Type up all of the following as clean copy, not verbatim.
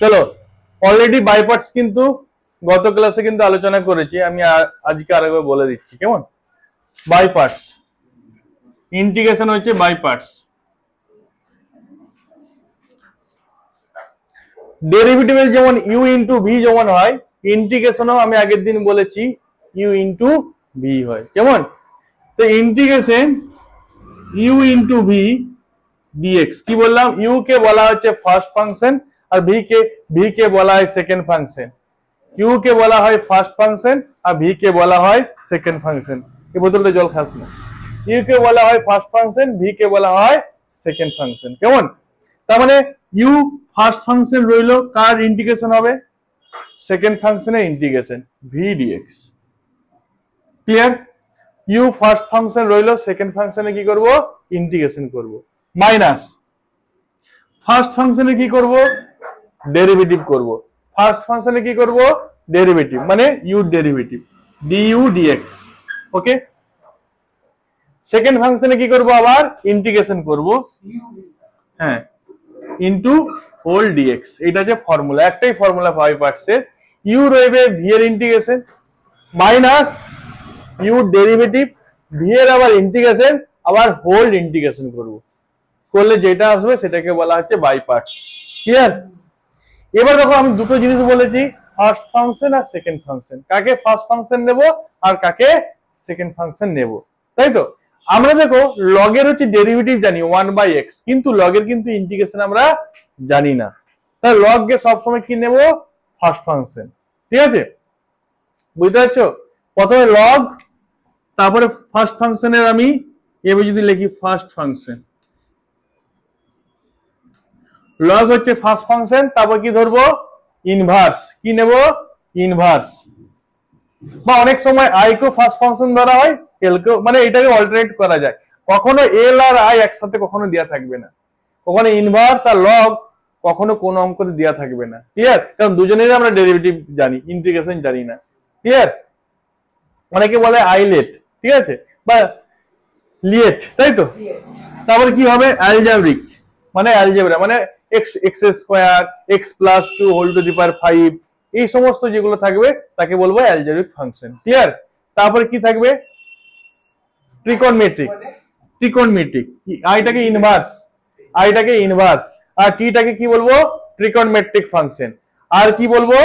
চলো already by parts কিন্তু গত ক্লাসে কিন্তু আলোচনা করেছি, আমি আজকে আরেকবার বলে দিচ্ছি কেমন। বাই পার্টস ইন্টিগ্রেশন হচ্ছে বাই পার্টস। ডেরিভেটিভের যেমন ইউ ইন্টু ভি যেমন হয়, ইন্টিগ্রেশনও আমি আগের দিন বলেছি ইউ ইন্টু ভি হয় কেমন। তো integration u into v dx, কি বললাম, ইউ কে বলা হচ্ছে ফার্স্ট ফাংশন আর ভি কে বলা হয় সেকেন্ড ফাংশন। ইউ কে বলা হয় ফার্স্ট ফাংশন আর ভি কে বলা হয় সেকেন্ড ফাংশন। এই বোতলটা জল খাস না। ইউ কে বলা হয় ফার্স্ট ফাংশন, ভি কে বলা হয় সেকেন্ড ফাংশন কেমন। তার মানে ইউ ফার্স্ট ফাংশন রইলো, কার ইন্টিগ্রেশন হবে, সেকেন্ড ফাংশনের integration v dx. Clear. U first function রইলো, সেকেন্ড ফাংশনে কি করব, ইন্টিগ্রেশন করব। মাইনাস ফার্স্ট ফাংশনে কি করব, ডেরিভেটিভ করব। ফার্স্ট ফাংশনে কি করব, ডেরিভেটিভ মানে u derivative du dx. Okay. Second ফাংশনে কি করব, আবার ইন্টিগ্রেশন করব, হ্যাঁ, ইনটু হোল ডিএক্স। এটা যে ফর্মুলা, একটাই ফর্মুলা বাই পার্টসের। ইউ রইবে ভি এর integration minus u derivative, v এর আবার ইন্টিগ্রেশন, আবার হোল ইন্টিগ্রেশন করব, করলে যেটা আসবে সেটাকে বলা হচ্ছে বাই পার্টস। ক্লিয়ার। এবার দেখো আমি দুটো জিনিস বলেছি, ফার্স্ট ফাংশন আর সেকেন্ড ফাংশন। কাকে ফার্স্ট ফাংশন নেব আর কাকে সেকেন্ড ফাংশন নেব, তাই তো। আমরা দেখো লগের হচ্ছে ডেরিভেটিভ জানি 1/x, কিন্তু লগের কিন্তু ইন্টিগ্রেশন আমরা জানি না। তাহলে লগকে সবসময় কি নেব, ফার্স্ট ফাংশন। ঠিক আছে, বুঝতে পারছো। প্রথমে লগ, তারপরে ফার্স্ট ফাংশনের আমি এবার যদি লিখি ফার্স্ট ফাংশন, লগ হচ্ছে ফার্স্ট ফাংশন, তারপর কি ধরবো, ইনভার্স। কি নেব, ইনভার্স। বা অনেক সময় আই কেও ফার্স্ট ফাংশন ধরা হয়, এল কেও, মানে এটাকে অল্টারনেট করা যায়। কখনো এল আর আই একসাথে কখনো দেওয়া থাকবে না, কখনো ইনভার্স আর লগ কখনো কোন অঙ্কতে দেওয়া থাকবে না। ক্লিয়ার। কারণ দুজনেরই আমরা ডেরিভেটিভ জানি, ইন্টিগ্রেশন জানি না। ক্লিয়ার। অনেকে বলে আইলেট, ঠিক আছে, বা লিয়েট, তাই তো। তারপরে কি হবে, অ্যালজেব্রিক মানে অ্যালজেব্রা মানে x square, x plus 2 whole to the power 5, এই সমস্ত যেগুলো থাকবে তাকে বলবো অ্যালজেব্রিক ফাংশন। ক্লিয়ার। তারপরে কি থাকবে, ট্রিকোণমিতিক, ট্রিকোণমিতিক আইটাকে ইনভার্স, আইটাকে ইনভার্স, আর টিটাকে কি বলবো, ট্রিকোণমেট্রিক ফাংশন। আর কি বলবো,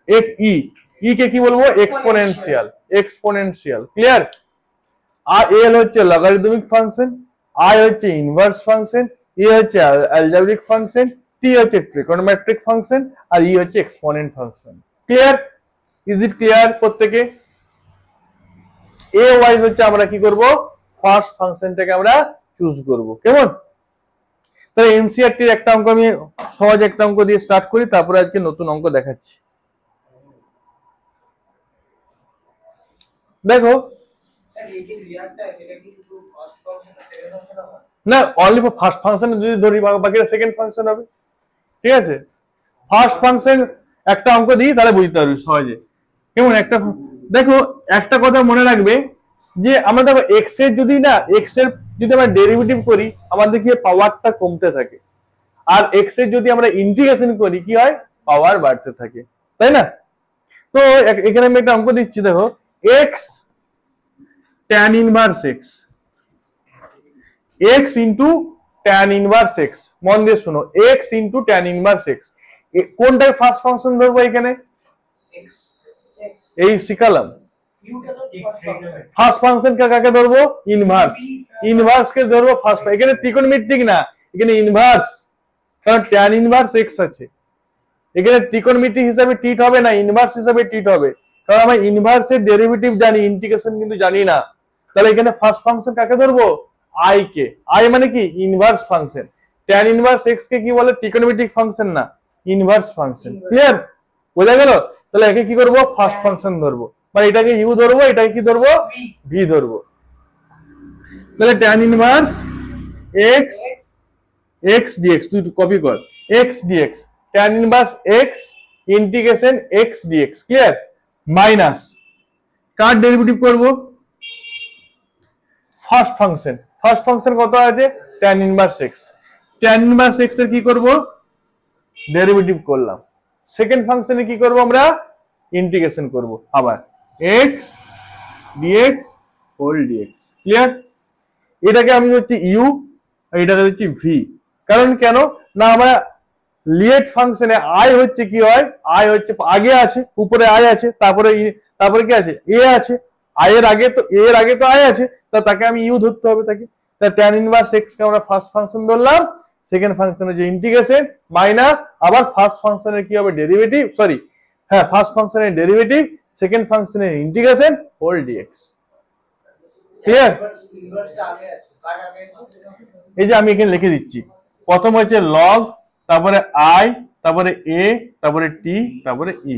এফ ই, ই কে কি বলবো, এক্সপোনেনশিয়াল, এক্সপোনেনশিয়াল। ক্লিয়ার। আর এল হচ্ছে লগারিদমিক ফাংশন, আই হচ্ছে ইনভার্স ফাংশন, এ হচ্ছে অ্যালজেব্রিক ফাংশন, টি হচ্ছে ট্রিকোণমেট্রিক ফাংশন, আর ই হচ্ছে exponent function. Clear. Is it clear প্রত্যেকে। এ ওয়াইজ হচ্ছে আমরা কি করব, ফার্স্ট ফাংশনটাকে আমরা চুজ করব কেমন। তাহলে এনসিআরটির একটা অঙ্ক আমি সহজ একটা অঙ্ক দিয়ে স্টার্ট করি, তারপরে আজকে নতুন অঙ্ক দেখাচ্ছি। দেখো না, অনলি ফর ফার্স্ট ফাংশন যদি ধরি, বাকিটা সেকেন্ড ফাংশন হবে। ঠিক আছে, ফার্স্ট ফাংশন একটা অঙ্ক দিই তাহলে বুঝতে পারবি সহজে কেমন। একটা দেখো, একটা কথা মনে রাখবে যে আমরা দেখো এক্স এর যদি না, এক্স এর যদি আমরা ডেরিভেটিভ করি আমাদের কি পাওয়ারটা কমতে থাকে, আর এক্স এর যদি আমরা ইন্টিগ্রেশন করি কি হয়, পাওয়ার বাড়তে থাকে, তাই না। তো এখানে আমি একটা অঙ্ক দিচ্ছি, দেখো x tan inverse x, x into tan inverse x, মন দিয়ে শোনো, x into tan inverse x, কোনটার ফার্স্ট ফাংশন ধরবো এখানে, এই শিখালাম। ফার্স্ট ফাংশন কাকে ধরবো, ইনভার্স, ইনভার্স কে ধরবো ফার্স্ট। এখানে ত্রিকোণমিতিক না, এখানে ইনভার্স, কারণ tan ইনভার্স এক্স আছে। এখানে ত্রিকোণমিতিক হিসাবে টিট হবে না, ইনভার্স হিসাবে টিট হবে, কারণ আমরা ইনভার্সের ডেরিভেটিভ জানি, ইন্টিগ্রেশন কিন্তু জানি না। তাহলে এখানে ফার্স্ট ফাংশন কাকে ধরবো, আই কে। আই মানে কি, inverse function. tan inverse x কে কি বলে, ত্রিকোণমিতিক ফাংশন না, ইনভার্স ফাংশন। ক্লিয়ার, বোঝা গেল। তাহলে একে কি করবো, ফার্স্ট ফাংশন ধরবো, মানে এটাকে ইউ ধরবো, এটাকে কি ধরবো, ভি ধরবো। তাহলে tan inverse x, x dx, তুই কপি কর, x dx, tan inverse x integration x dx. Clear. Minus কার ডেরিভেটিভ করব, ফার্স্ট ফাংশন। ফার্স্ট ফাংশন কত আছে, tan inverse x, tan inverse x এর কি করব, ডেরিভেটিভ করলাম, সেকেন্ড ফাংশনে কি করব আমরা, ইন্টিগ্রেশন করব আবার x dx whole dx। Clear? এটাকে আমি হচ্ছে ইউ আর এটাকে হচ্ছে ভি। কারণ কেন না, আমরা লিয়েট ফাংশনে আই হচ্ছে কি হয়, আই হচ্ছে আগে আছে, উপরে আই আছে, তারপরে কি আছে, এ আছে, আই এর আগে তো এর আগে তো আই আছে, তাকে আমি ইউ ধরতে হবে তাকে। তা tan ইনভার্স x কে আমরা ফার্স্ট ফাংশন ধরলাম, সেকেন্ড ফাংশনের যে ইন্টিগ্রেশন মাইনাস আবার ফার্স্ট ফাংশনের কি হবে ডেরিভেটিভ, সরি হ্যাঁ ফার্স্ট ফাংশনের ডেরিভেটিভ, সেকেন্ড ফাংশনের ইন্টিগ্রেশন হোল dx। ক্লিয়ার? এই যে আমি এখানে লিখে দিচ্ছি, প্রথম হচ্ছে লগ, তারপরে আই, তারপরে এ, তারপরে টি, তারপরে ই।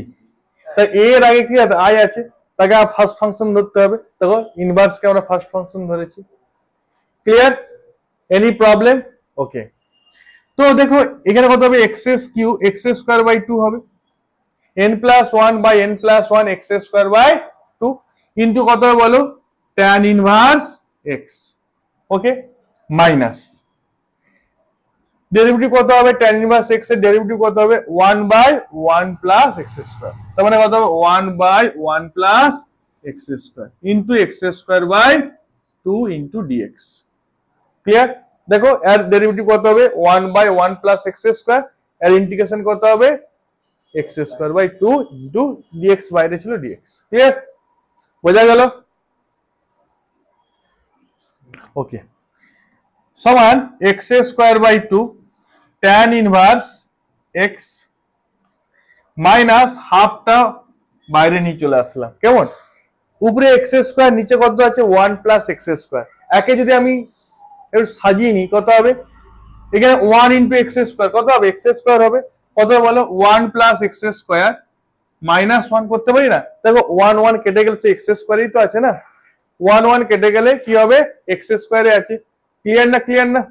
তাই এ এর আগে কি আছে, আই আছে, তাকে ফার্স্ট ফাংশন ধরতে হবে, দেখো ইনভার্স কে আমরা ফার্স্ট ফাংশন ধরেছি। ক্লিয়ার? Any problem? ওকে। তো দেখো এখানে কত হবে, এক্স কিউ এক্স স্কোয়ার বাই 2 হবে, n plus 1 by n plus 1 x square by 2 into কত হবে বলো, tan inverse x. Okay, minus derivative কত হবে, tan ইনভার্স x এর ডেরিভেটিভ কত হবে, 1 বাই 1 প্লাস এক্স স্কোয়ার, তার মানে কত হবে 1 by 1 plus x square into x square by 2 into dx। Clear? দেখো এর ডেরিভেটিভ কত হবে, 1 বাই 1 প্লাস এক্স স্কোয়ার, এর ইন্টিগ্রেশন কত হবে, x square by 2 into dx, বাইরে ছিল dx। ক্লিয়ার? বোঝা গেল? ওকে, সমান x square by 2 tan inverse x minus হাফটা বাইরে নিয়ে চলে আসলাম। কেমন? উপরে এক্স স্কোয়ার, নিচে কত আছে 1 প্লাস এক্স স্কোয়ার। একে যদি আমি একটু সাজিয়ে নিই কত হবে, এখানে 1 ইন্টু এক্স স্কোয়ার কত হবে, এক্স স্কোয়ার হবে, কত বলো 1 প্লাস এক্স স্কোয়ার মাইনাস 1 করতে পারি না? দেখো 1 1 কেটে গেলে এক্স স্কোয়ারই তো আছে না, 1 1 কেটে গেলে কি হবে, এক্স স্কোয়ারে আছে। ক্লিয়ার না? ক্লিয়ার না?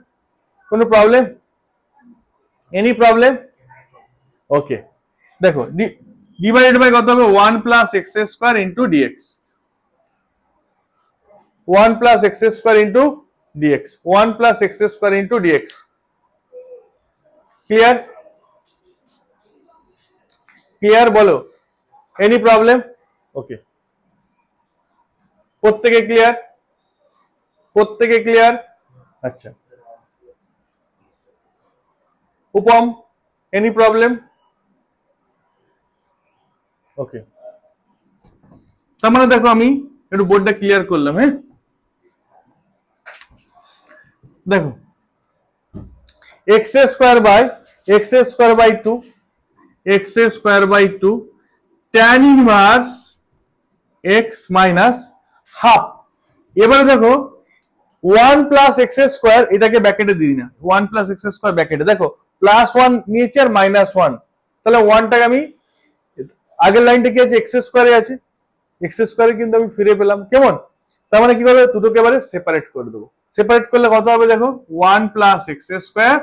কোনো প্রবলেম? Any problem? ওকে, দেখো ডিভাইডেড বাই কত হবে, 1 plus x square into dx, 1 plus x square into dx, 1 plus x square into dx. Clear? Clear বলো? Any problem? ওকে, প্রত্যেকে ক্লিয়ার? প্রত্যেকে ক্লিয়ার? আচ্ছা, উপম এনি প্রবলেম? ওকে, তার মানে দেখো আমি একটু বোর্ডটা ক্লিয়ার করলাম। হ্যাঁ, দেখো x square by 2 x square by 2 tan inverse x minus half. এবারে দেখো 1 প্লাস এক্স স্কোয়ার, এটাকে ব্র্যাকেটে দিই না, 1 প্লাস এক্স স্কোয়ার ব্র্যাকেটে, দেখো প্লাস 1 নিয়েছি আর মাইনাস 1, তাহলে 1টাকে আমি আগের লাইনটা কি আছে, এক্স স্কোয়ারে আছে, এক্স স্কোয়ারে কিন্তু আমি ফিরে পেলাম। কেমন? তার মানে কি করবে, দুটোকে এবারে সেপারেট করে দেবো। সেপারেট করলে কত হবে দেখো, 1 plus x square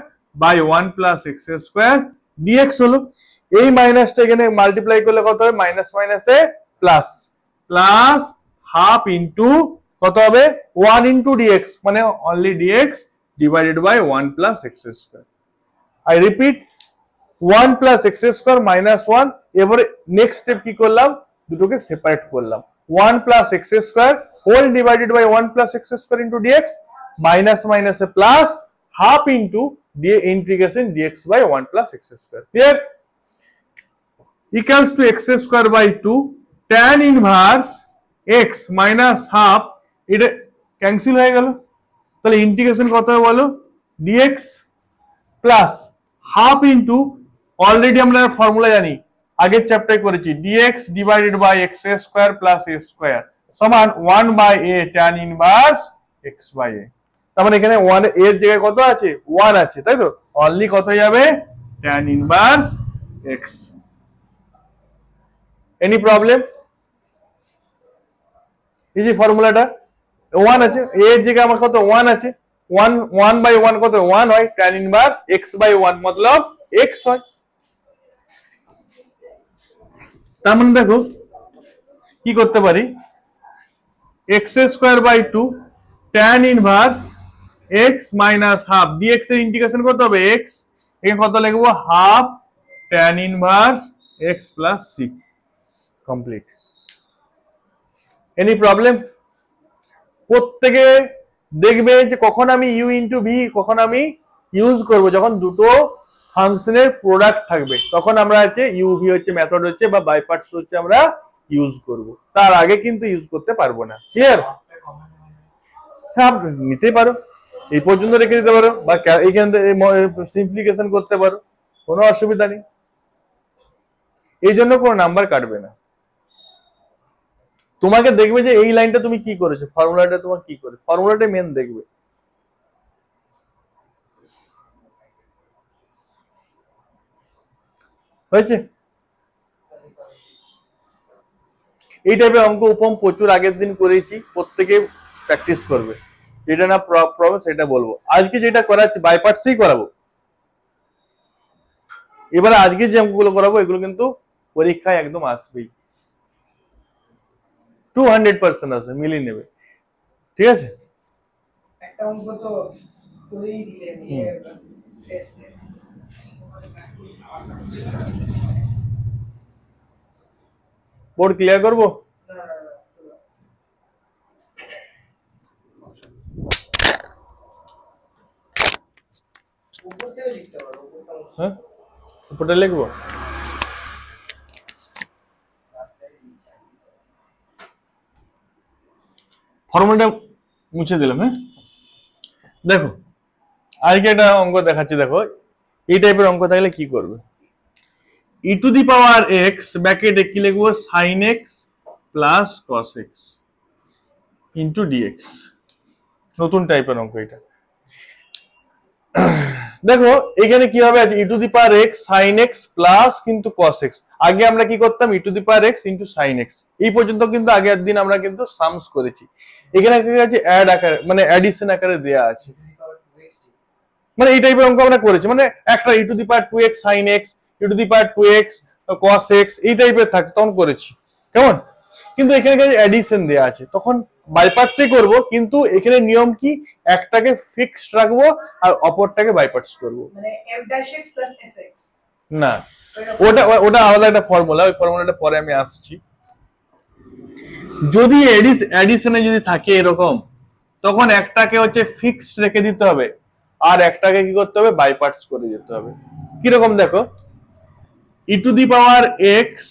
by 1 plus x square dx হলো। এই মাইনাসটা এখানে মাল্টিপ্লাই করলে কত হবে, মাইনাস মাইনাসে প্লাস, প্লাস হাফ ইন্টু কত হবে 1 ইন্টু ডিএক্স, মানে only dx divided by 1 plus x square. I repeat, 1 plus x square minus 1। এবারে নেক্সট স্টেপ কি করলাম, দুটোকে সেপারেট করলাম, 1 plus x square whole divided by 1 plus x square into dx, minus মাইনাসে plus, half into integration dx by 1 plus x square. Clear? Equals to x square by 2 tan inverse x minus half, এটা cancel হয়ে গেল, তাহলে integration কত হবে বলো, dx plus half into, already আমরা formula জানি, আগের চ্যাপ্টারে করেছি, dx divided by x square plus a square সমান 1 by a tan inverse x by a. তার মানে এখানে 1 এর জায়গায় কত আছে, 1 আছে, তাই তো, অনলি কত যাবে, tan inverse x. Any problem? এই যে ফর্মুলাটা 1 আছে, এর জায়গায় আমার কত 1 আছে, 1 বাই 1 কত 1 হয়, tan ইনভার্স x বাই 1 মতলব x হয়। তার মানে দেখো কি করতে পারি, x square by 2 tan inverse x minus half, dx এর ইন্টিগ্রেশন করতে হবে x, এখানে কত লিখবো, half tan inverse x plus c complete. Any problem? প্রত্যেকে দেখবে যে কখন আমি ইউ ইন্টু ভি কখন আমি ইউজ করব, যখন দুটো ফাংশনের প্রোডাক্ট থাকবে তখন আমরা হচ্ছে ইউভি হচ্ছে মেথড হচ্ছে বা বাই পার্টস হচ্ছে আমরা ইউজ করব, তার আগে কিন্তু ইউজ করতে পারবো না। ক্লিয়ার? হ্যাঁ নিতে পারো, এই পর্যন্ত রেখে দিতে পারো বা এইখান থেকে সিম্পলিফিকেশন করতে পারো, কোনো অসুবিধা নেই, এই জন্য কোনো নাম্বার কাটবে না। তোমাকে দেখবে যে এই লাইনটা তুমি কি করেছো, ফর্মুলাটা তোমার কি করে, ফর্মুলাটা মেন দেখবে। হয়েছে? এই টাইপের অঙ্ক উপম প্রচুর আগের দিন করেছি, প্রত্যেকে প্র্যাকটিস করবে, যেটা না প্রবলেম সেটা বলবো। আজকে যেটা করাচ্ছি বাই পার্টসই করাবো, এবারে আজকে যে অঙ্কগুলো করাবো এগুলো কিন্তু পরীক্ষায় একদম আসবেই, 200% আসবে, মিলিয়ে নেবে। ঠিক আছে? একটা অঙ্ক তো করেই দিলেন টেস্টে। বোর্ড ক্লিয়ার করবো? হ্যাঁ উপরটা লিখবো। ফর্মুলাটা মুছে দিলাম। হ্যাঁ দেখো আজকে একটা অঙ্ক দেখাচ্ছি, দেখো এই টাইপের অঙ্ক থাকলে কি করবে, ই টু দি পাওয়ার এক্স ব্র্যাকেটে কি লিখবো, sine x plus cos x into dx, নতুন টাইপের অঙ্ক এটা। দেখো এখানে কি হবে, e to the power x sine x plus কিন্তু কস এক্স, আগে আমরা কি করতাম e to the power x into sine x, এই পর্যন্ত কিন্তু আগের দিন আমরা কিন্তু সামস করেছি। এখানে কি আছে, অ্যাড আকারে মানে অ্যাডিশন আকারে দেয়া আছে, মানে এই টাইপের অঙ্ক আমরা করেছি, মানে একটা e to the power 2x sin x e to the power 2x cos x এই টাইপের থাকে তখন করেছি, কেমন? কিন্তু এখানে অ্যাডিশন দেয়া আছে, তখন বাই পার্টসই করব, কিন্তু এখানে নিয়ম কি, একটাকে ফিক্সড রাখবো আর অপরটাকে বাই পার্টস করব, মানে f'(x + fx) না ওটা ওটা আলাদা একটা ফর্মুলা, ওই ফর্মুলাটা পরে আমি আসছি। যদি অ্যাডিশনে যদি থাকে এরকম, তখন একটাকে হচ্ছে ফিক্সড রেখে দিতে হবে আর একটাকে কি করতে হবে, বাই পার্টস করে দিতে হবে। কিরকম দেখো, e to the power x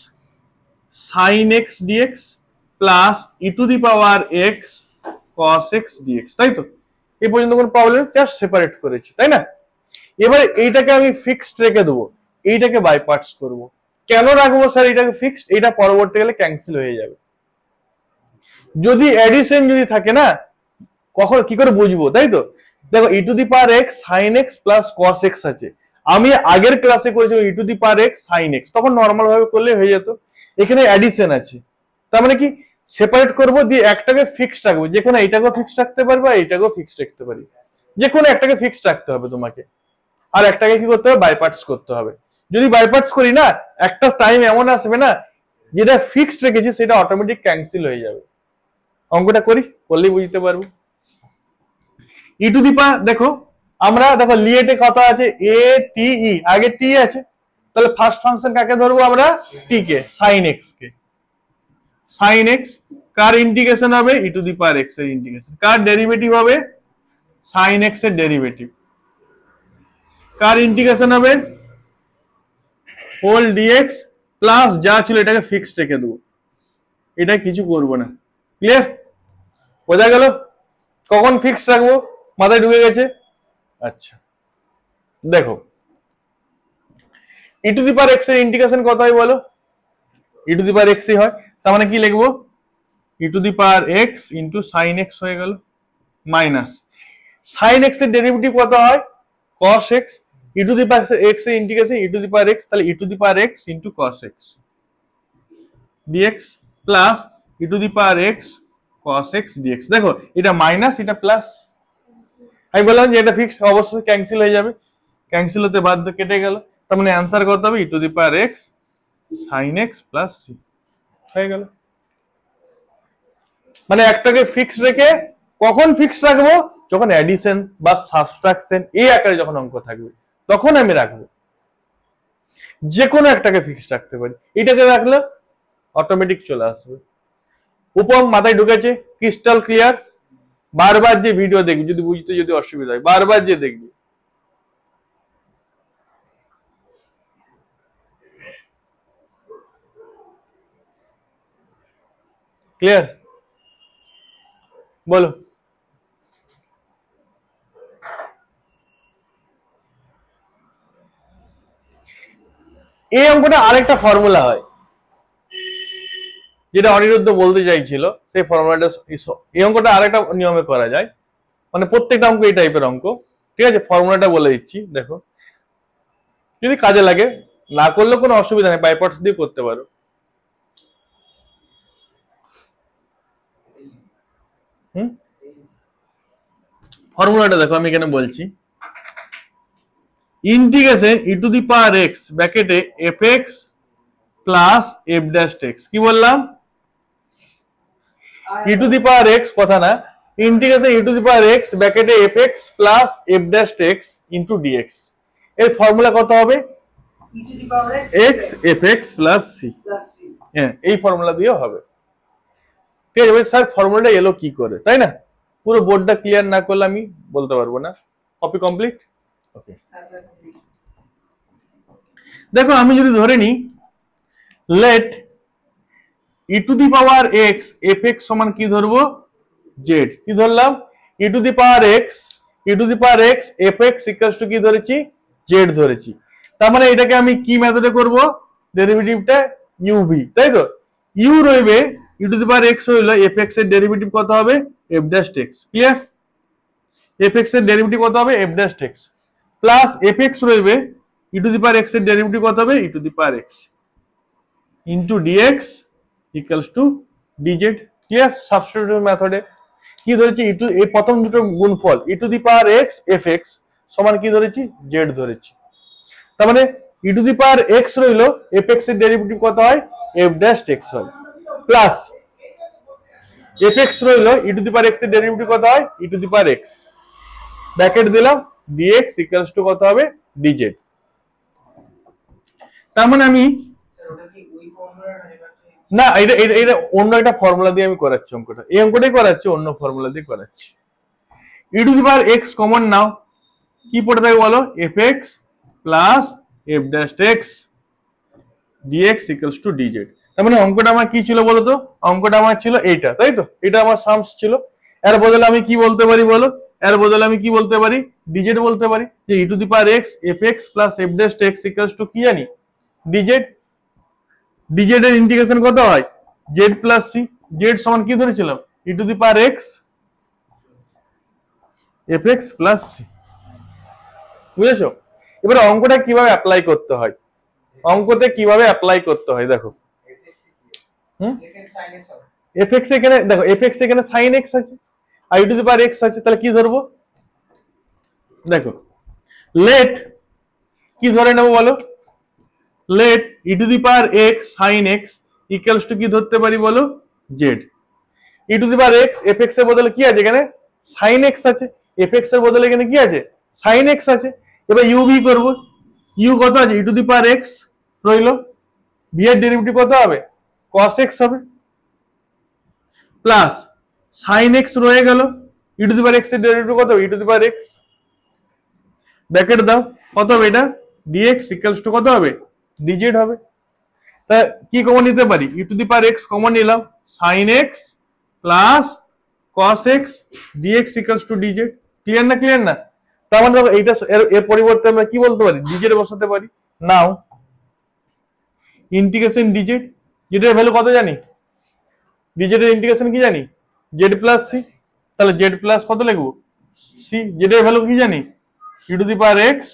sine x dx plus e to the power x cos x dx, তাই তো? এই পর্যন্ত কোনো প্রবলেম, জাস্ট সেপারেট করেছি, তাই না? এবারে এইটাকে আমি ফিক্সড রেখে দেবো, এইটাকে বাই পার্টস করবো। কেন রাখবো স্যার এটাকে ফিক্সড, এটা পরবর্তীকালে ক্যান্সেল হয়ে যাবে। যদি অ্যাডিশন যদি থাকে না, কখন কি করে বুঝবো, তাই তো? দেখো e to the power x sine x plus cos x আছে, আমি আগের ক্লাসে করেছিলাম e to the power x sine x, তখন নর্মাল ভাবে করলে হয়ে যেত। এখানে অ্যাডিশন আছে, তার মানে কি সেপারেট করব, দিয়ে একটাকে ফিক্সড রাখবো, যে কোনো এইটাকেও ফিক্সড রাখতে পারবো এইটাকেও ফিক্সড রাখতে পারি, যে কোনো একটাকে ফিক্সড রাখতে হবে তোমাকে, আর একটাকে কি করতে হবে, বাই পার্টস করতে হবে। যদি বাই পার্টস করি না, একটা টাইম এমন আসবে না যেটা ফিক্সড রেখেছি সেটা অটোমেটিক ক্যান্সেল হয়ে যাবে। অঙ্কটা করি, করলেই বুঝতে পারবো। ই টু দি পাওয়ার দেখো, আমরা দেখো লিয়েটে কত আছে, এ টি ই, আগে টি আছে, তাহলে ফার্স্ট ফাংশন কাকে ধরবো আমরা, টি কে, সাইন এক্স কে। সাইন এক্স কার ইন্টিগ্রেশন হবে, e to the power x এর ইন্টিগ্রেশন, কার ডেরিভেটিভ হবে, সাইন এক্স এর ডেরিভেটিভ, কার ইন্টিগ্রেশন হবে, হোল ডিএক্স প্লাস যা ছিল এটাকে ফিক্সড রেখে দেবো, এটা কিছু করবো না। ক্লিয়ার? বোঝা গেল কখন ফিক্সড রাখবো, মাথায় ঢুকে গেছে? আচ্ছা দেখো e to the power x এর ইন্টিগ্রেশন কত হয় বলো, e to the power x হয়, তার মানে কি লিখবো, e to the power x into sine x হয়ে গেল, মাইনাস সাইন এক্স এর ডেরিভেটিভ কত হয়, cos x, e to the power x এর integration e to the power x, তাহলে e to the power x into cos x dx plus e to the power x cos x dx। দেখো এটা minus এটা plus, আমি বললাম যে এটা fixed, অবশ্যই ক্যান্সেল হয়ে যাবে, ক্যান্সেল হতে বাধ্য, কেটে গেল, তার মানে অ্যান্সার কত হবে, e to the power x sine x plus c হয়ে গেল। মানে একটাকে ফিক্সড রেখে, কখন ফিক্সড রাখবো, যখন অ্যাডিশন বা সাবট্রাকশন এই আকারে যখন অঙ্ক থাকবে তখন আমি রাখবো। যে কোনো একটাকে ফিক্সড রাখতে পারি, এটাকে রাখলে অটোমেটিক চলে আসবে। উপম মাথায় ঢুকেছে? Crystal clear? বারবার যে ভিডিও দেখবি, যদি বুঝতে যদি অসুবিধা হয় বারবার যে দেখবি। ক্লিয়ার? বলো। এই অঙ্কটা আরেকটা ফর্মুলা হয়, যেটা অনিরুদ্ধ বলতে চাইছিল, সেই ফর্মুলাটা এই অঙ্কটা আরেকটা নিয়মে করা যায়, মানে প্রত্যেকটা অঙ্ক এই টাইপের অঙ্ক। ঠিক আছে, ফর্মুলাটা বলে দিচ্ছি, দেখো যদি কাজে লাগে, না করলেও কোনো অসুবিধা নেই, বাই পার্টস দিয়ে করতে পারো। ফর্মুলাটা দেখো, আমি এখানে বলছি integration e to the power x ব্র্যাকেটে f x plus f dash x, কি বললাম? E to the power x কথা না, integration e to the power x ব্র্যাকেটে f x plus f dash x into dx. এর formula কত হবে? e to the power x f x plus c. plus c. হ্যাঁ, এই formula দিয়েও হবে। ঠিক আছে, স্যার ফর্মুলাটা এলো কি করে, তাই না? পুরো বোর্ডটা ক্লিয়ার না করলে আমি বলতে পারবো না। Copy complete? Okay, As a complete. দেখো আমি যদি ধরে নিই let e to the power x f x সমান কি ধরবো? জেড। কি ধরলাম? E to the power x f x equals to কি ধরেছি? জেড ধরেছি। তার মানে এটাকে আমি কি মেথডে করব? ডেরিভেটিভটা ইউভি, তাই তো? ইউ রইবে e to the power x হইলো এফ এক্স এর ডেরিভেটিভ কত হবে? F dash x. Clear? F x এর ডেরিভেটিভ কত হবে? F dash x plus f x রইবে e to the power x এর ডেরিভেটিভ কত হবে? E to the power x into dx equals to dz. Clear? Substitution মেথডে কি ধরেছি? ই টু, এই প্রথম দুটো গুণফল e to the power x f x সমান কি ধরেছি? জেড ধরেছি। তার মানে e to the power x রইলো, এফ এক্স এর ডেরিভেটিভ কত হয়? এফ ড্যাশ এক্স হয়, প্লাস এফ এক্স রইলো e to the power x এর ডেরিভেটিভ কত হয়? E to the power x, bracket দিলাম, ডিএক্স ইকুয়ালস টু কত হবে? ডিজেড। তার মানে আমি না, এটা অন্য একটা ফর্মুলা দিয়ে আমি করাচ্ছি অঙ্কটা, এই অঙ্কটাই করাচ্ছি অন্য ফর্মুলা দিয়ে করাচ্ছি। E to the power x common নাও, কি পড়ে থাকবে বলো? F x plus f dash x dx equals to dz. তার মানে অঙ্কটা আমার কি ছিল বলো তো? অঙ্কটা আমার ছিল এইটা, তাই তো? এটা আমার সামস ছিল। এর বদলে আমি কি বলতে পারি বলো? এর বদলে আমি কি বলতে পারি? ডিজেড বলতে পারি, যে e to the power x f x plus f dash x equals to কি জানি? ডিজেড। ডিজেড এর ইন্টিগ্রেশন কত হয়? Z plus C. জেড সমান কি ধরেছিলাম? E to the power x f x plus c. বুঝেছো? এবারে অঙ্কটা কিভাবে অ্যাপ্লাই করতে হয়, অঙ্কতে কিভাবে অ্যাপ্লাই করতে হয় দেখো। এফ এক্স এখানে দেখো, এফ এক্স এখানে সাইন এক্স আছে আর ই টু দি পাওয়ার এক্স আছে, তাহলে কি ধরবো? দেখো লেট কি ধরে নেবো বলো? Let e to the power x sine x equals to কি ধরতে পারি বলো? Z. E to the power x f x এর বদলে কি আছে? এখানে সাইন এক্স আছে, এফ এক্স এর বদলে এখানে কি আছে? সাইন এক্স আছে। এবার ইউ ভি করবো, ইউ কত আছে? E to the power x রইলো, ভি এর ডেরিভেটিভ কত হবে? কস এক্স হবে, প্লাস সাইন এক্স রয়ে গেল, e to the power x এর ডেরিভেটিভ কত হবে? E to the power x, bracket দাও, কত হবে এটা? ডিএক্স ইকুয়ালস টু কত হবে? ডিজেড হবে। তা কি কমন নিতে পারি? E to the power x common নিলাম, sine x plus cos x dx equals to dz. Clear না? ক্লিয়ার না? তার মানে দেখো এইটা এর পরিবর্তে আমরা কি বলতে পারি? ডিজেড বসাতে পারি। নাও ইন্টিগ্রেশন ডিজেড, যেটার ভ্যালু কত জানি? ডিজেড এর ইন্টিগ্রেশন কি জানি? Z plus C. তাহলে জেড প্লাস কত লিখবো? সি। জেড এর ভ্যালু কি জানি? ই to the power x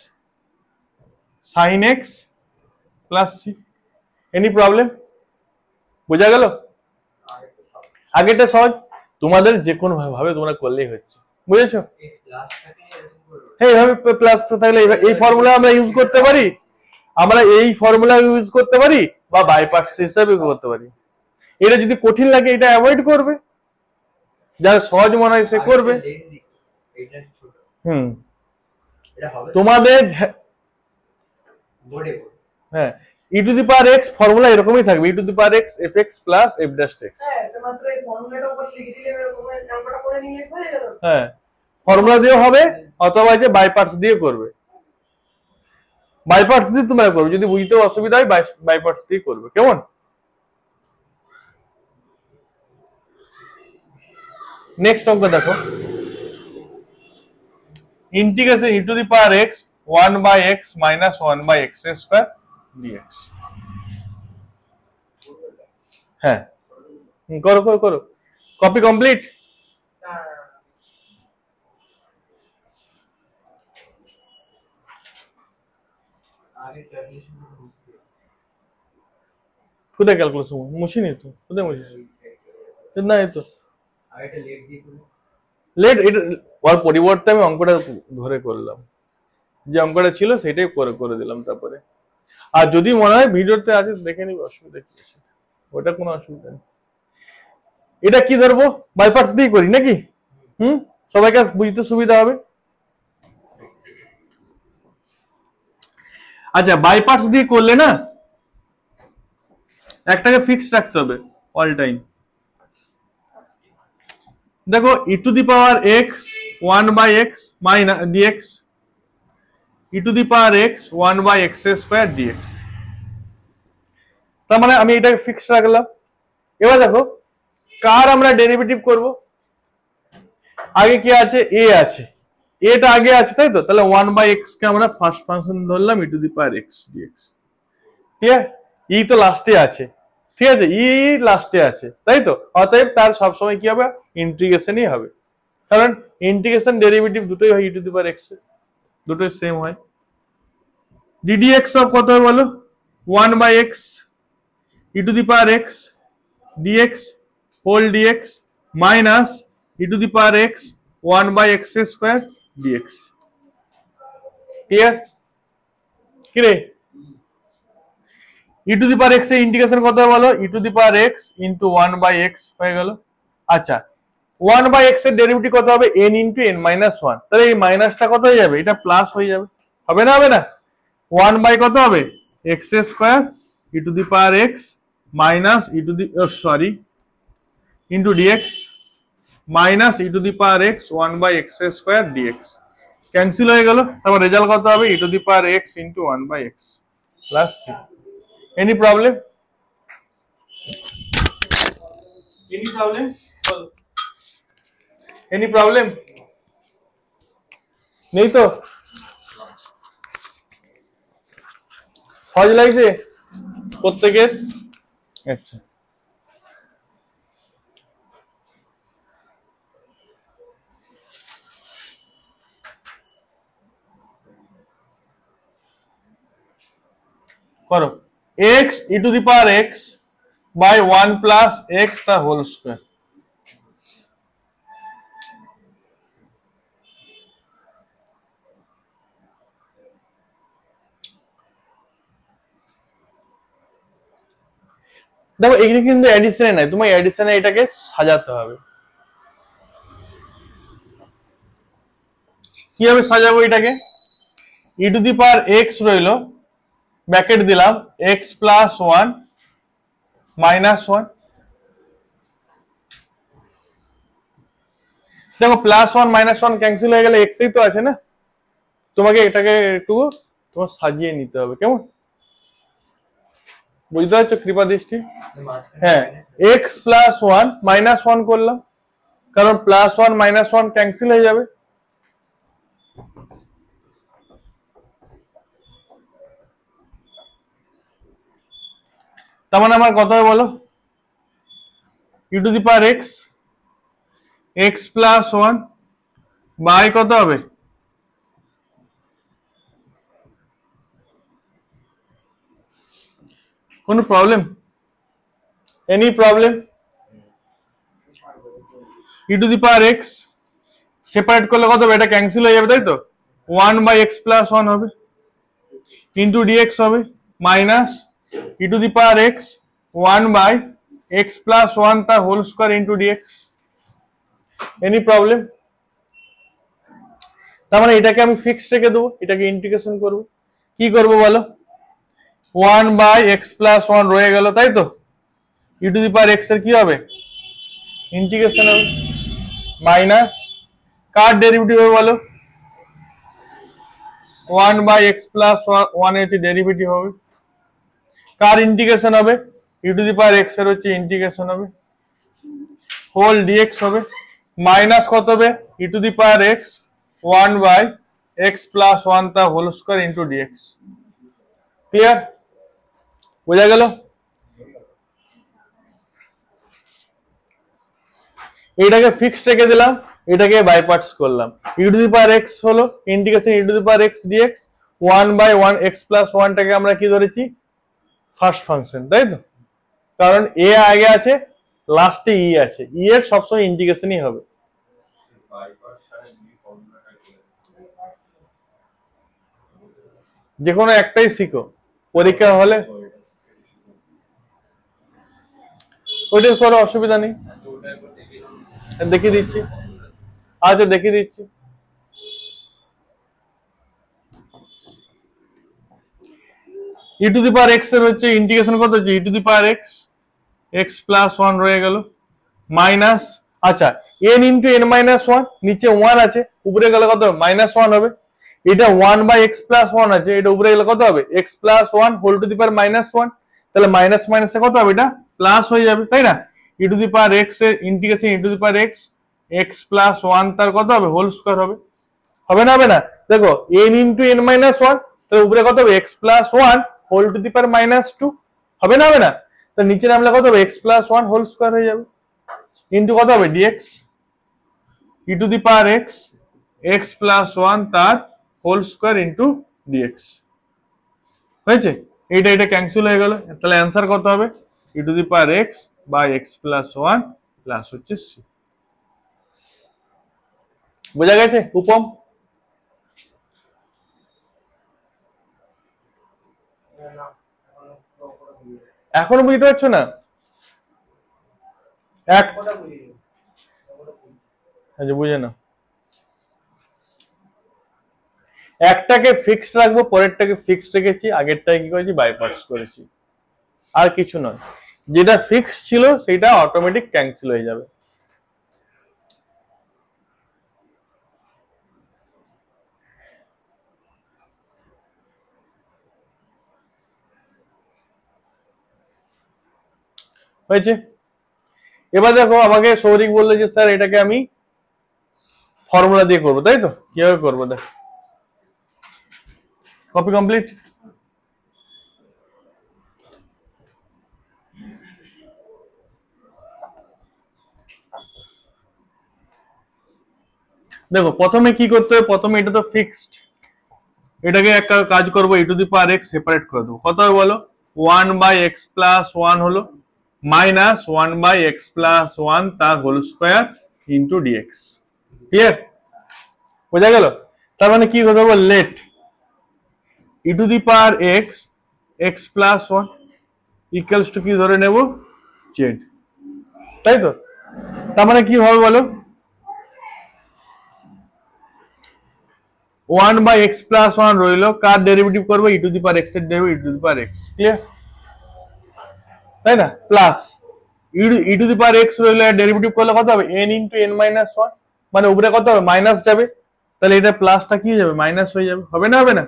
sine x plus C. Any problem? বোঝা গেল? আগেটা সহজ, তোমাদের যে কোনো ভাবে তোমরা করলেই হচ্ছে। বুঝেছো? হ্যাঁ, এইভাবে প্লাস থাকলে এই ফর্মুলা আমরা ইউজ করতে পারি, আমরা এই ফর্মুলা ইউজ করতে পারি, বা বাইপার্টস হিসাবে করতে পারি। এটা যদি কঠিন লাগে এটা অ্যাভয়েড করবে, যার সহজ মনে হয় সে করবে। তোমাদের হ্যাঁ e to the power x formula এরকমই থাকবে e to the power x f x plus f dash x. হ্যাঁ তো মাত্র এই ফর্মুলাটা উপরে লিখে দিলে এরকম অঙ্কটা করে নিলে হয়ে গেল। হ্যাঁ ফর্মুলা দিয়েও হবে অথবা যে বাই পার্টস দিয়ে করবে, বাই পার্টস দিয়ে তোমরা করবে, যদি বুঝতে অসুবিধা হয় বাই পার্টস দিয়ে করবে। কেমন? নেক্সট অঙ্ক দেখো, integration e to the power x 1/x minus 1/x square dx. হ্যাঁ করো করো করো, কপি কমপ্লিট। কোথায় ক্যালকুলেশন মুছিনি তো, কোথায় মুছিস না? এই তো লেট, এটা ওর পরিবর্তে আমি অঙ্কটা ধরে করলাম, যে অঙ্কটা ছিল সেটাই করে করে দিলাম। তারপরে আর যদি মনে হয় ভিডিওতে আছে দেখে নিবি, অসুবিধা কি আছে, ওটা কোনো অসুবিধা নেই। এটা কি ধরবো, বাই পার্টস দিয়ে করি নাকি? সবাইকে বুঝতে সুবিধা হবে। আচ্ছা বাই পার্টস দিয়ে করলে না একটাকে ফিক্সড রাখতে হবে অল টাইম। দেখো e to the power x 1/x minus dx, e to the power x 1/x square dx. তার মানে আমি এটাকে ফিক্সড রাখলাম। এবার দেখো কার আমরা ডেরিভেটিভ করব, আগে কি আছে এ আছে, এটা আগে আছে তাই তো, তাহলে 1/x কে আমরা ফার্স্ট ফাংশন ধরলাম e to the power x dx. ঠিক আছে, ই তো লাস্টে আছে, ঠিক আছে, ই লাস্টে আছে তাই তো, অতএব তার সবসময় কি হবে ইন্টিগ্রেশনই হবে, কারণ ইন্টিগ্রেশন ডেরিভেটিভ দুটোই হয় e to the power x, দুটোই সেম হয়। ডিডিএক্স অফ কত হয় বলো, 1/x e to the power x dx whole dx minus e to the power x 1/x square dx. Clear? কি রে, e to the power x এর integration কত হয় বলো, e to the power x into 1/x হয়ে গেল। আচ্ছা 1/x এর ডেরিভেটিভ কত হবে, n ইন্টু n মাইনাস 1, তাহলে এই মাইনাসটা কত হয়ে যাবে, এটা প্লাস হয়ে যাবে, হবে না? হবে না? 1 বাই কত হবে x square e to the power x minus e to the sorry into dx minus e to the power x 1/x square dx. Cancel হয়ে গেল, তারপর রেজাল্ট কত হবে, e to the power x into 1/x plus c। Any problem? Any problem? Any problem নেই তো? সহজ লাগছে প্রত্যেকের? আচ্ছা করো, x e to the power x by 1 plus x তার হোল স্কয়ার। দেখো এখানে কিন্তু অ্যাডিশনে নাই, তোমার অ্যাডিশনে এটাকে সাজাতে হবে। কিভাবে সাজাবো এটাকে, ই টু দি পাওয়ার এক্স রইল, ব্র্যাকেট দিলাম এক্স প্লাস 1 মাইনাস 1। দেখো প্লাস 1 মাইনাস 1 ক্যান্সেল হয়ে গেলে এক্সই তো আছে না, তোমাকে এটাকে একটু তোমার সাজিয়ে নিতে হবে। কেমন বুঝতে পারছো কৃপা দৃষ্টি? হ্যাঁ এক্স প্লাস 1 মাইনাস 1 করলাম, কারণ প্লাস 1 মাইনাস 1 ক্যান্সেল হয়ে যাবে। তার মানে আমার কত হবে বলো, e to the power x x plus 1 by কত হবে, কোনো problem? Any problem? E to the power x separate করলে কত হবে, এটা ক্যান্সেল হয়ে যাবে তাই তো, 1/x প্লাস 1 হবে ইন্টু ডিএক্স হবে minus e to the power x 1/x plus 1 তার whole square into dx. Any problem? তার মানে এটাকে আমি ফিক্সড রেখে দেবো, এটাকে ইন্টিগ্রেশন করব। কি করব বলো, one by x plus one রয়ে গেল, তাই তো? ই টু দি পাওয়ার এক্স এর কি হবে? ইন্টিগ্রেশন হবে মাইনাস কার ডেরিভেটিভ হবে বলো? One by x plus one এর ডেরিভেটিভ হবে। কার ইন্টিগ্রেশন হবে? E to the power x এর হচ্ছে ইন্টিগ্রেশন হবে, হোল ডিএক্স হবে মাইনাস কত হবে? E to the power x one by x plus one তা whole square into dx. Clear? বোঝা গেল? এটাকে ফিক্সড রেখে দিলাম, এটাকে বাই পার্টস করলাম। E to the power x হলো integration e to the power x dx, one by one x plus ওয়ানটাকে আমরা কি ধরেছি? ফার্স্ট ফাংশন, তাই তো? কারণ এ আগে আছে, লাস্টে ই আছে, ই এর সবসময় ইন্টিগ্রেশনই হবে। যে কোনো একটাই শিখো, পরীক্ষা হলে ওইটা করো, অসুবিধা নেই। দেখিয়ে দিচ্ছি, আচ্ছা দেখিয়ে দিচ্ছি। ই টু দি পাওয়ার এক্স এর হচ্ছে ইন্টিগ্রেশন কত হচ্ছে? E to the power x x plus one রয়ে গেল মাইনাস, আচ্ছা n into n minus one, নিচে ওয়ান আছে, উপরে গেলে কত হবে? মাইনাস ওয়ান হবে। এটা one by x plus one আছে, এটা উপরে গেলে কত হবে? X plus one whole to the power minus one, তাহলে মাইনাস মাইনাসে কত হবে? এটা প্লাস হয়ে যাবে, তাই না? E to the power x এর integration e to the power x x plus one তার কত হবে? হোল স্কোয়ার হবে। হবে না? হবে না? দেখো n into n minus one, তাহলে উপরে কত হবে? X plus one whole to the power minus two. হবে না? হবে না? তো নিচে নামলে কত হবে? X plus one whole square হয়ে যাবে, ইন্টু কত হবে? Dx e to the power x x plus one তার হোল স্কোয়ার ইন্টু ডিএক্স। হয়েছে? এইটা এটা ক্যান্সেল হয়ে গেল, তাহলে অ্যান্সার কত হবে? E to the power x by x plus one plus হচ্ছে সি। বোঝা গেছে উপম? এখনো বুঝতে পারছো না? এক বুঝে না, একটাকে ফিক্সড রাখবো, পরেরটাকে ফিক্সড রেখেছি, আগেরটাকে কি করেছি? বাই পার্টস করেছি, আর কিছু নয়। যেটা ফিক্সড ছিল সেটা অটোমেটিক ক্যান্সেল হয়ে যাবে। হয়েছে? এবার দেখো, আমাকে সৌরিক বললো যে স্যার এটাকে আমি ফর্মুলা দিয়ে করবো, তাই তো? কিভাবে করবো দেখ, কপি কমপ্লিট। দেখো প্রথমে কি করতে হবে? প্রথমে এটা তো ফিক্সড, এটাকে একটা কাজ করবো, e to the power x separate করে দেবো। কত হবে বলো? One by x plus one হলো minus one by x plus one তার whole square into dx. Clear? বোঝা গেল? তার মানে কি করতে হবে? Let e to the power x x plus one equals to কি ধরে নেব? জেড, তাই তো? তার মানে কি হবে বলো? One by x plus one রইলো, কার ডেরিভেটিভ করবো? E to the power x এর derivative e to the power x. Clear? তাই না? Plus e to the power x রইলো, ডেরিভেটিভ করলে কত হবে? N into n minus one, মানে উপরে কত হবে? মাইনাস যাবে, তাহলে এটা প্লাসটা কি হয়ে যাবে? মাইনাস হয়ে যাবে। হবে না? হবে না?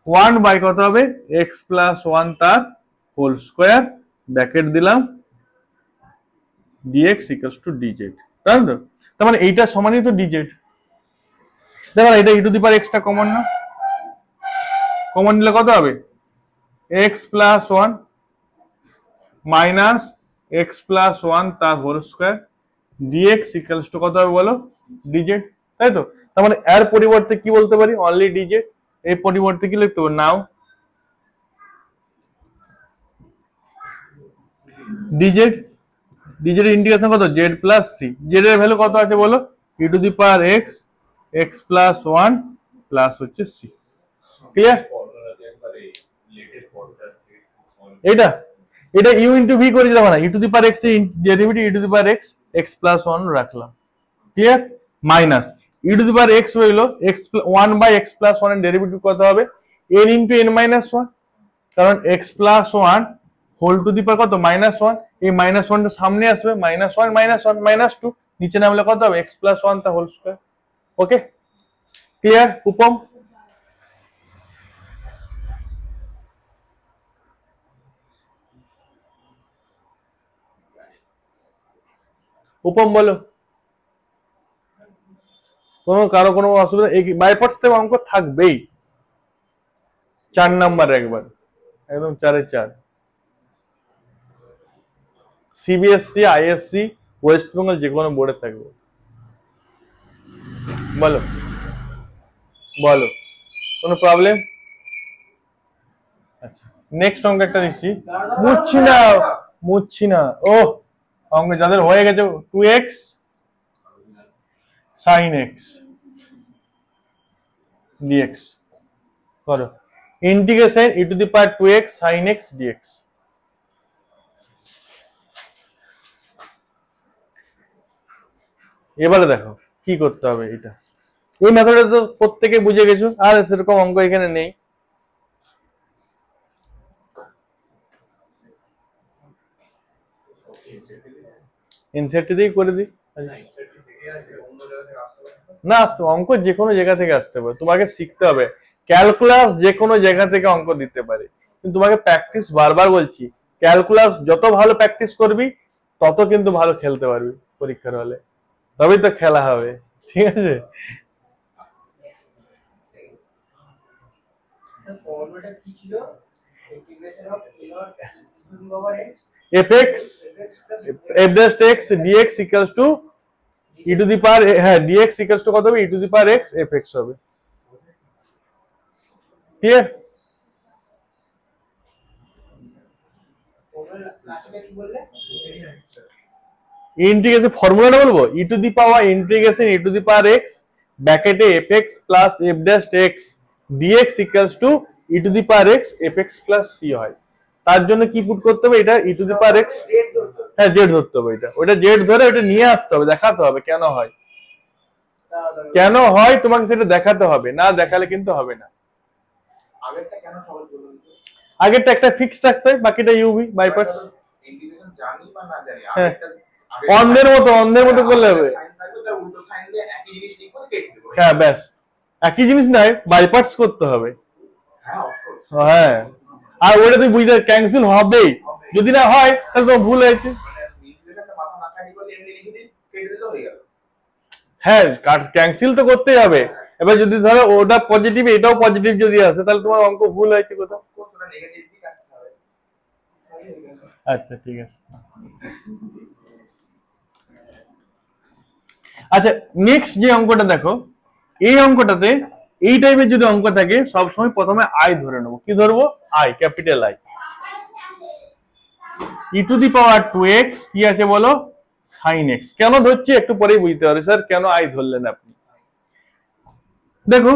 ওয়ান বাই কত হবে? এক্স প্লাস ওয়ান তার হোল স্কোয়ার ব্র্যাকেট দিলাম ডিএক্স ইকুয়ালস টু ডিজেড, তাই তো? তার মানে এইটা সমানই তো ডিজেড। দেখো এটা ই টু দি পাওয়ার এক্সটা কমন না, কমন নিলে কত হবে? X plus one minus x plus one তার whole square dx equals to কত হবে বলো? ডিজেড, তাই তো? তার মানে এর পরিবর্তে কি বলতে পারি? Only DZ. এই পরিবর্তে কি লিখতে হবে? নাও ডিজেড। ডিজেড এর ইন্টিগ্রেশন কত? Z plus C. জেড এর ভ্যালু কত আছে বলো? E to the power x x plus one plus হচ্ছে সি। ক্লিয়ার? এটা এটা ইউ ইন্টু ভি করে যাবো না, e to the power x এর derivative e to the power x x plus one রাখলাম। Clear? Minus e to the power x রইলো, x one by x plus one এর derivative কত হবে? N into n minus one, কারণ x plus one whole to the power কত minus one, এই minus ওয়ানটা সামনে আসবে, মাইনাস ওয়ান মাইনাস টু, নিচে নামলে কত হবে এক্স প্লাস ওয়ান তা whole square. Okay clear Upam? Upam বলো, কারো কোনো অসুবিধা? বাই পার্টস থেকে অঙ্ক থাকবেই, 4 নাম্বার একবার একদম 4-এ 4। সিবিএসসি, আইএসসি, ওয়েস্ট বেঙ্গল যে কোনো বোর্ডে থাকবে। বলো বলো, কোনো প্রবলেম? আচ্ছা নেক্সট অঙ্ক একটা দিচ্ছি, মুচ্ছি না ও অঙ্ক যাদের হয়ে গেছে 2x sin x dx করো, integration e to the power 2x sin x dx। এবারে দেখো কি করতে হবে, এটা এই মেথডে তো প্রত্যেকে বুঝে গেছো, আর সেরকম অঙ্ক এখানে নেই। ইনসেট দিয়েই করে দিই না, আসতে অঙ্ক যে কোনো জায়গা থেকে আসতে পারে, তোমাকে শিখতে হবে। ক্যালকুলাস যে কোনো জায়গা থেকে অঙ্ক দিতে পারে, কিন্তু তোমাকে প্র্যাকটিস, বারবার বলছি, ক্যালকুলাস যত ভালো প্র্যাকটিস করবি তত কিন্তু ভালো খেলতে পারবি পরীক্ষার হলে, তবেই তো খেলা হবে, ঠিক আছে? fx f dash x dx equals to e to the power, হ্যাঁ dx equals to কত হবে, e to the power x fx হবে। ক্লিয়ার? ইন্টিগ্রেশন ফর্মুলাটা বলবো, e to the power integration e to the power x ব্র্যাকেটে fx plus f dash x dx equals to e to the power x fx plus c হয়। তার জন্য কি put করতে হবে, এটা e to the power x, হ্যাঁ Z ধরতে হবে, এটা ওটা জেড ধরে ওটা নিয়ে আসতে হবে, দেখাতে হবে কেন হয়, কেন হয় তোমাকে সেটা দেখাতে হবে, না দেখালে কিন্তু হবে না। আগেরটা কেন সহজ বলুন তো? আগেরটা একটা ফিক্সড রাখতে হয়, বাকিটা ইউভি বাই পার্টস। ইন্টিগ্রেশন জানি বা না জানি, হ্যাঁ আগেরটা অন্ধের মতো করলে হবে। সাইন থাকবে তার উল্টো সাইন দিয়ে একই জিনিস লিখবো, কেটে দেবো। হ্যাঁ ব্যাস, একই জিনিস নয়, বাই পার্টস করতে হবে। হ্যাঁ অফ কোর্স। হ্যাঁ আর ওটা তুই বুঝতে ক্যান্সেল হবেই, যদি না হয় তাহলে তোমার ভুল হয়েছে। মানে ইন্টিগ্রেশনটা মাথা না খালি বলে এমনি লিখে দিই, কেটে দিলে হয়ে গেল। হ্যাঁ ক্যান্সেল তো করতেই হবে। এবার যদি ধরো ওটা পজিটিভ এটাও পজিটিভ যদি আসে, তাহলে তোমার অঙ্ক ভুল হয়েছে কোথাও। ওটা নেগেটিভ দিয়ে কাটতে হবে। আচ্ছা ঠিক আছে। আচ্ছা নেক্সট যে অঙ্কটা দেখো, এই অঙ্কটাতে এই টাইপের যদি অঙ্ক থাকে সবসময় প্রথমে আই ধরে নেবো। কি ধরবো? I, capital I. E to the power 2x কি আছে বলো, সাইন এক্স। কেন ধরছি একটু পরেই বুঝতে পারবে স্যার কেন আই ধরলেন আপনি। দেখো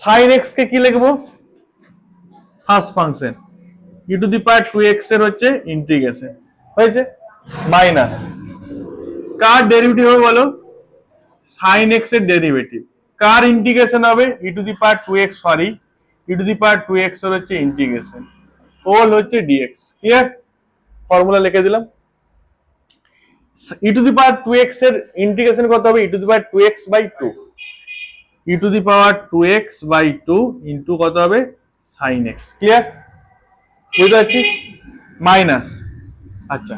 সাইন এক্স কে কি লিখবো, first function, E to the power 2x এর হচ্ছে ইন্টিগ্রেশন, হয়েছে মাইনাস কার ডেরিভেটিভ হবে বলো, সাইন এক্স এর ডেরিভেটিভ। কার ইন্টিগ্রেশন হবে, e to the power 2x, sorry e to the power 2x এর হচ্ছে ইন্টিগ্রেশন, হোল হচ্ছে dx। ক্লিয়ার? ফর্মুলা লিখে দিলাম। ই টু দি পাওয়ার 2x এর ইন্টিগ্রেশন কত হবে, e to the power 2x by 2, e to the power 2x by 2 into কত হবে, সাইন এক্স। ক্লিয়ার? বুঝতে পারছিস? মাইনাস, আচ্ছা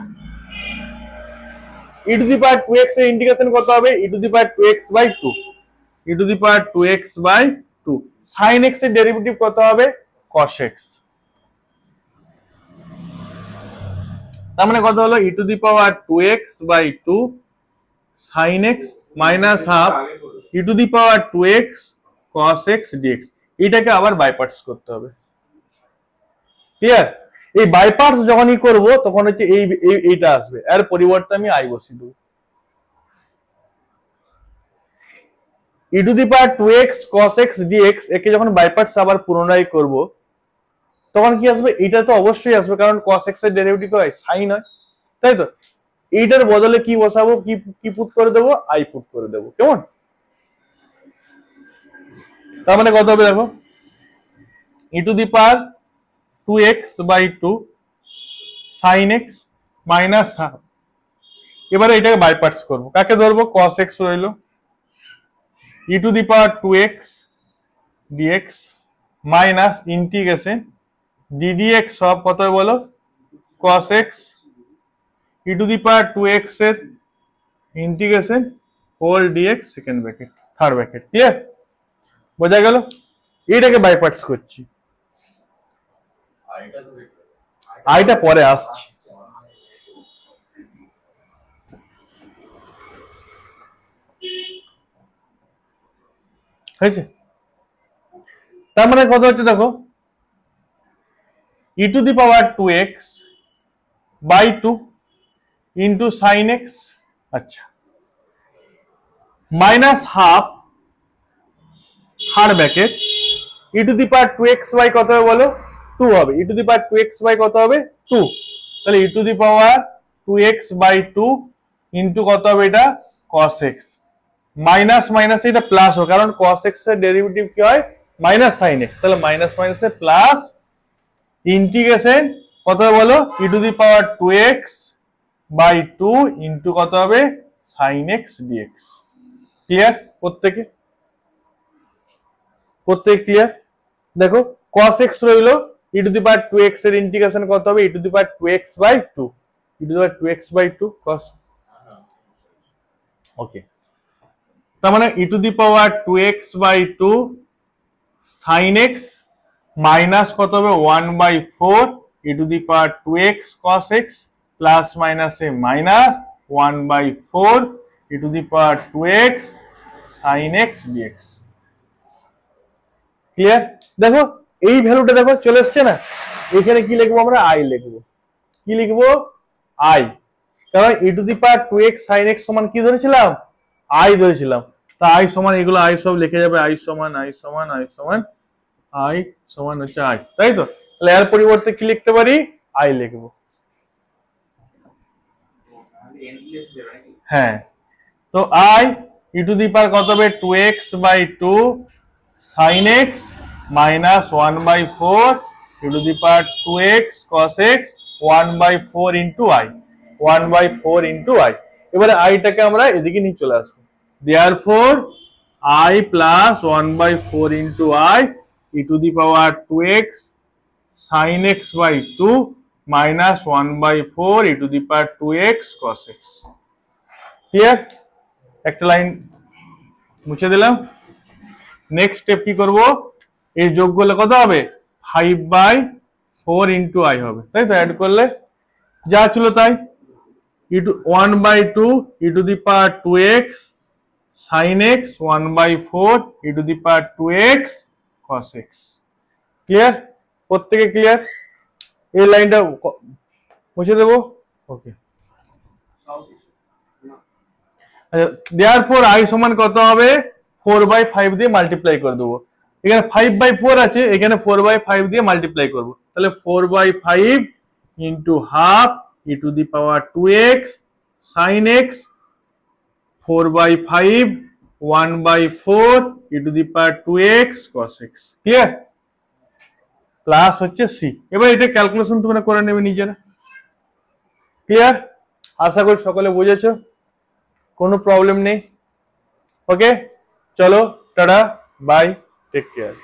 ই টু দি পাওয়ার 2x এর ইন্টিগ্রেশন কত হবে, e to the power 2x by 2, e to the power 2x by 2, sine x এর derivative কত হবে, cos x। তার মানে কত হলো, e to the power 2x by 2 sine x minus half e to the power 2x cos x dx। এটাকে আবার by parts করতে হবে। ক্লিয়ার? এই বাই পার্টস যখনই করব তখন হচ্ছে এইটা আসবে, এর পরিবর্তে আমি আই বসিয়ে দেব। E to the power 2x cos x dx একে যখন বাই পার্টস আবার পুনরায় করব তখন কি আসবে, এটা তো অবশ্যই আসবে, কারণ cos x এর ডেরিভেটিভ হয় সাইন হয়, তাই তো? এইটার বদলে কি বসাবো, কি পুট করে দেবো, আই পুট করে দেবো। কেমন? তার মানে কত হবে দেখো, e to the power 2x by 2 sin x minus half. এবারে এটাকে বাই পার্টস করবো, কাকে ধরবো? cos x রইল, e to the power 2x dx minus integration ddx সব কত বলো? cos x e to the power 2x এর ইন্টিগ্রেশন whole dx second bracket third bracket. Clear? বোঝা গেল? এটাকে বাই পার্টস করছি, আইটা পরে আসছি। হয়েছে? তার মানে কত হচ্ছে দেখো, e to the power 2x by 2 into sine x, আচ্ছা, minus half third bracket e to the power 2x by কত হবে বলো? 2 হবে। e to the power 2x by কত হবে? 2। তাহলে e to the power 2x by 2 into কত হবে এটা? cos x মাইনাস মাইনাস এটা প্লাস হবে, কারণ cos x এর ডেরিভেটিভ কি হয়? Minus sine x। তাহলে মাইনাস মাইনাসে প্লাস ইন্টিগ্রেশন কত হবে বলো? e to the power 2x by 2 into কত হবে? Sine x dx। ক্লিয়ার? প্রত্যেকে ক্লিয়ার? দেখো cos x রইল, e to the power 2x এর ইন্টিগ্রেশন কত হবে? e to the power 2x by 2, e to the power 2x by 2 cos। Okay, তার মানে e to the power 2x by 2 sin x minus কত হবে? 1 by 4 e to the power 2x cos x plus মাইনাসে minus 1 by 4 e to the power 2x sin x dx। Clear? দেখো এই ভ্যালুটা দেখো চলে এসছে না, এখানে কি লিখবো আমরা? i লিখবো। কি লিখবো? i, কারণ e to the power 2x sin x সমান কি ধরেছিলাম? i ধরেছিলাম। তা i সমান, এগুলো i সব লিখে যাবে, i সমান i সমান i সমান i সমান হচ্ছে i, তাই তো? তাহলে এর পরিবর্তে কি লিখতে পারি? i লিখবো। হ্যাঁ, তো i e to the power কত হবে? 2x by 2 sin x minus 1 by 4 e to the power 2x cos x 1 by 4 into i, 1 by 4 into i। এবারে আইটাকে আমরা এদিকে নিয়ে চলে আসবো। Therefore i plus 1 by 4 into i e to the power 2x sin x by 2 minus 1 by 4 e to the power 2x cos x। Clear? একটা line মুছে দিলাম। নেক্সট স্টেপ কি করব? এই যোগ করলে কত হবে? 5 বাই 4 ইন্টু i হবে, তাই তো? অ্যাড করলে যা ছিল তাই, 1 by 2 e to the power 2x sin x 1 by 4 e to the power 2x cos x। Clear? প্রত্যেকে ক্লিয়ার? এই লাইনটা মুছে দেবো। ওকে, দেয়ারফর i সমান কত হবে? 4 বাই 5 দিয়ে মাল্টিপ্লাই করে দেবো। এখানে 5 বাই 4 আছে, এখানে 4 বাই 5 দিয়ে মাল্টিপ্লাই করবো। তাহলে 4 by 5 into half e to the power 2x sin x 4 by 5 1 by 4 e to the power 2x cos x। Clear? Plus হচ্ছে c। এবার এটা ক্যালকুলেশন তোমরা করে নেবে নিজেরা। ক্লিয়ার? আশা করি সকলে বুঝেছো, কোনো প্রবলেম নেই। ওকে, চলো টাটা, বাই, টেক কেয়ার।